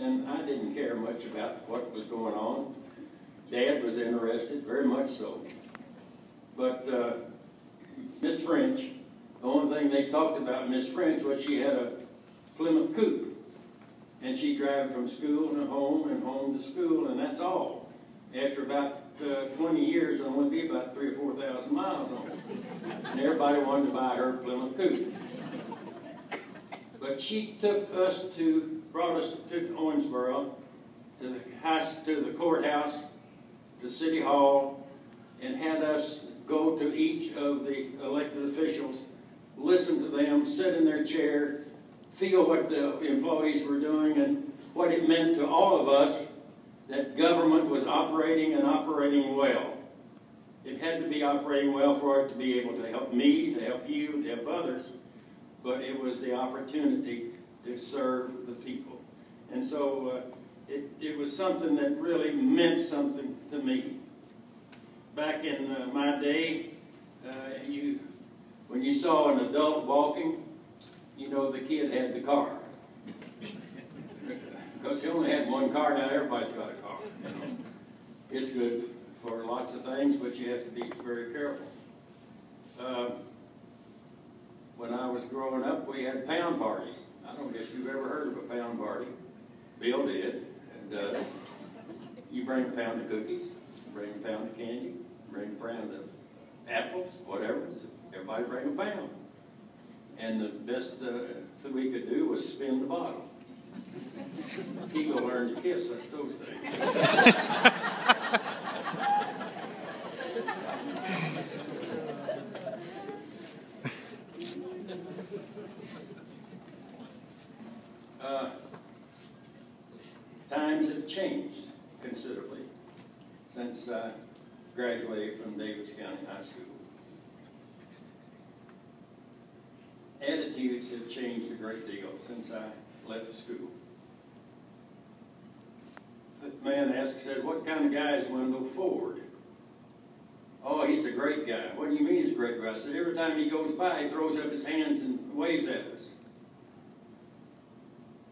and I didn't care much about what was going on. Dad was interested, very much so. But Miss French, the only thing they talked about Miss French was she had a Plymouth coupe. And she'd drive from school to home and home to school, and that's all. After about 20 years, it would be about 3,000 or 4,000 miles on it. And everybody wanted to buy her Plymouth coupe. But she brought us to Owensboro, to the courthouse, to City Hall, and had us go to each of the elected officials, listen to them, sit in their chair, feel what the employees were doing and what it meant to all of us that government was operating and operating well. It had to be operating well for it to be able to help me, to help you, to help others, but it was the opportunity to serve the people. And so it was something that really meant something to me. Back in my day, when you saw an adult walking, you know the kid had the car. Because he only had one car, now everybody's got a car. It's good for lots of things, but you have to be very careful. When I was growing up, we had pound parties. I don't guess you've ever heard of a pound party. Bill did. And you bring a pound of cookies, bring a pound of candy, bring a pound of apples, whatever. Everybody bring a pound. And the best thing we could do was spin the bottle. He go learn to kiss like those things. Times have changed considerably since I graduated from Daviess County High School. Attitudes have changed a great deal since I left school. The man said, what kind of guy is Wendell Ford? Oh, he's a great guy. What do you mean he's a great guy? I said, every time he goes by, he throws up his hands and waves at us.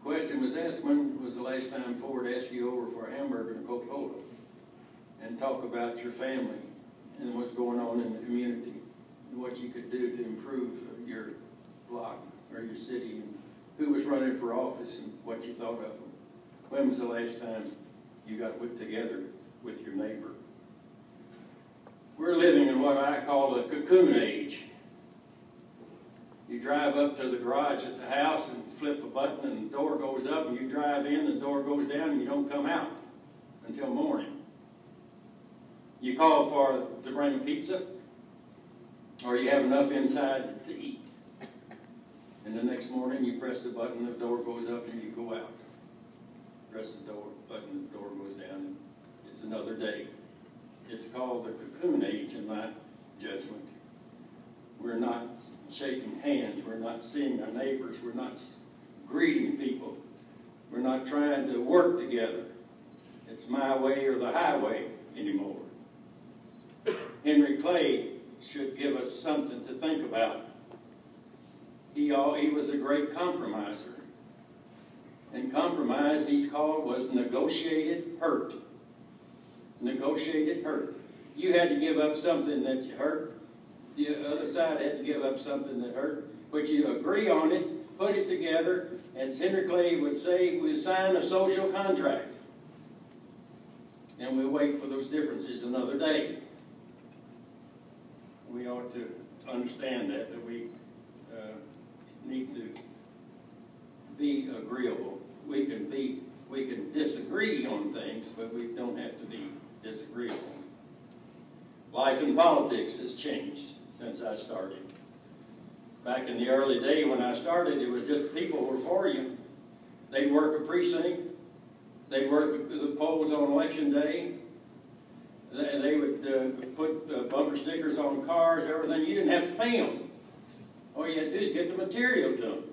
Question was asked, when was the last time Ford asked you over for a hamburger and Coca-Cola? And talk about your family and what's going on in the community and what you could do to improve your block or your city and who was running for office and what you thought of them. When was the last time you got put together with your neighbor? We're living in what I call the cocoon age. You drive up to the garage at the house and flip a button and the door goes up, and you drive in, the door goes down, and you don't come out until morning. You call to bring a pizza, or you have enough inside to eat. And the next morning you press the button, the door goes up, and you go out. Press the button, the door goes down, and it's another day. It's called the cocoon age in my judgment. We're not shaking hands, we're not seeing our neighbors, we're not greeting people, we're not trying to work together. It's my way or the highway anymore. Henry Clay should give us something to think about. He was a great compromiser. And compromise, he's called, was negotiated hurt. Negotiated hurt. You had to give up something that you hurt. The other side had to give up something that hurt. But you agree on it, put it together, as Henry Clay would say, we sign a social contract. And we wait for those differences another day. We ought to understand that we need to be agreeable. We can disagree on things, but we don't have to be disagreeable. Life in politics has changed since I started. Back in the early day when I started, it was just people were for you. They'd work a precinct. They'd work the polls on election day. They would put bumper stickers on cars, everything. You didn't have to pay them. All you had to do is get the material to them.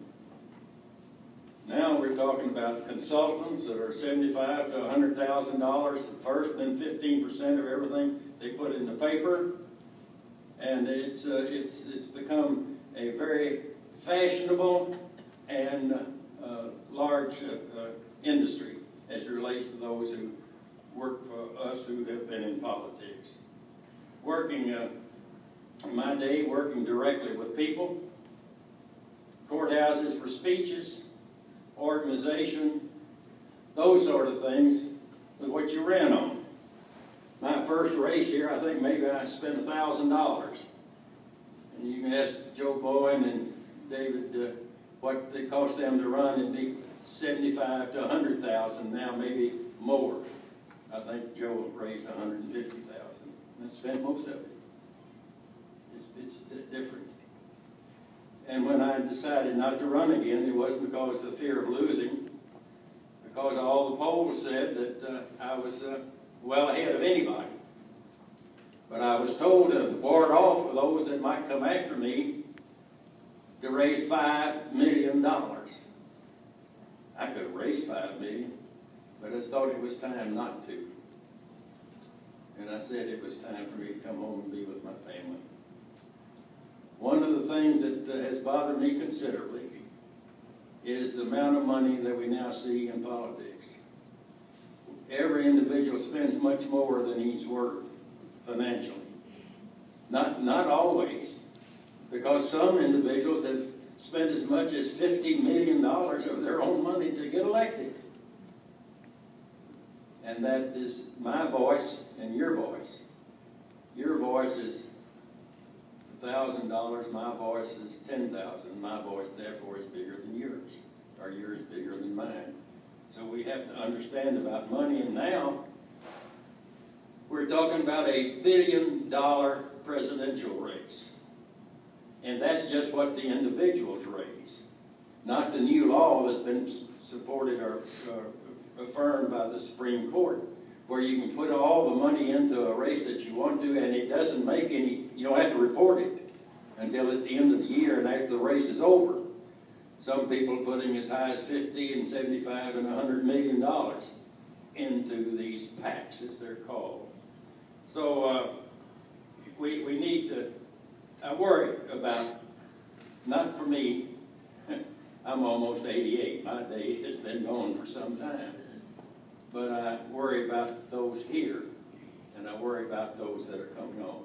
Now we're talking about consultants that are $75,000 to $100,000 at first, then 15% of everything they put in the paper, and it's become a very fashionable and large industry as it relates to those who work for us who have been in politics. Working, in my day, working directly with people, courthouses for speeches, organization, those sort of things was what you ran on. My first race here, I think maybe I spent $1,000. And you can ask Joe Bowen and David what it cost them to run. It'd be $75,000 to $100,000 now, maybe more. I think Joe raised $150,000 and spent most of it. It's different. And when I decided not to run again, it wasn't because of the fear of losing, because all the polls said that I was well ahead of anybody. But I was told to ward off for those that might come after me to raise $5 million. I could have raised $5 million, but I thought it was time not to. And I said it was time for me to come home and be with my family. One of the things that has bothered me considerably is the amount of money that we now see in politics. Every individual spends much more than he's worth financially. Not always, because some individuals have spent as much as $50 million of their own money to get elected. And that is my voice and your voice. Your voice is $1,000, my voice is $10,000. My voice, therefore, is bigger than yours, or yours bigger than mine. So we have to understand about money, and now we're talking about a $1 billion presidential race. And that's just what the individuals raise, not the new law that's been supported or affirmed by the Supreme Court, where you can put all the money into a race that you want to, and it doesn't make any, you don't have to report it until at the end of the year and after the race is over. Some people putting as high as $50 and $75 and $100 million into these PACs, as they're called. So we need to, I worry about, not for me, I'm almost 88, my day has been gone for some time. But I worry about those here, and I worry about those that are coming on.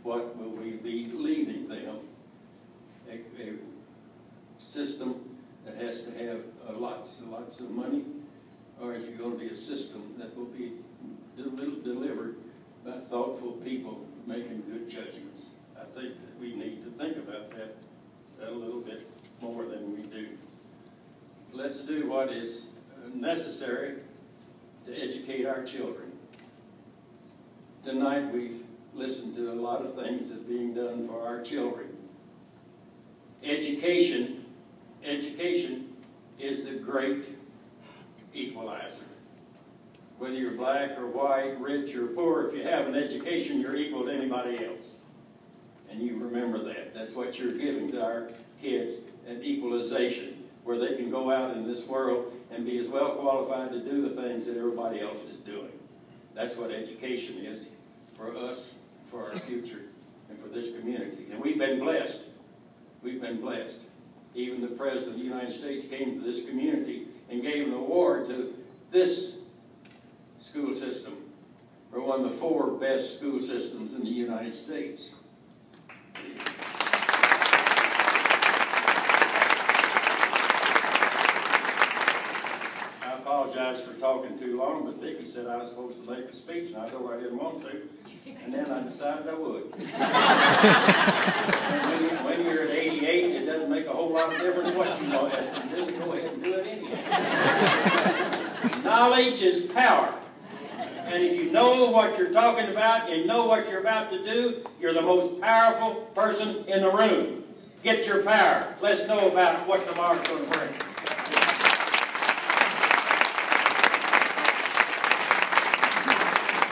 What will we be leaving them? A system that has to have lots and lots of money, or is it going to be a system that will be delivered by thoughtful people making good judgments? I think that we need to think about that a little bit more than we do. Let's do what is necessary to educate our children. Tonight we've listened to a lot of things that's being done for our children. Education is the great equalizer. Whether you're black or white, rich or poor, if you have an education, you're equal to anybody else. And you remember that. That's what you're giving to our kids, an equalization, where they can go out in this world and be as well qualified to do the things that everybody else is doing. That's what education is for us, for our future, and for this community. And we've been blessed. We've been blessed. Even the President of the United States came to this community and gave an award to this school system for one of the 4 best school systems in the United States. I apologize for talking too long, but Vicki said I was supposed to make a speech, and I told her I didn't want to, and then I decided I would. When you're at 88, it doesn't make a whole lot of difference what you know has to do. Go ahead and do it anyhow. Knowledge is power. And if you know what you're talking about and know what you're about to do, you're the most powerful person in the room. Get your power. Let's know about what tomorrow's going to bring.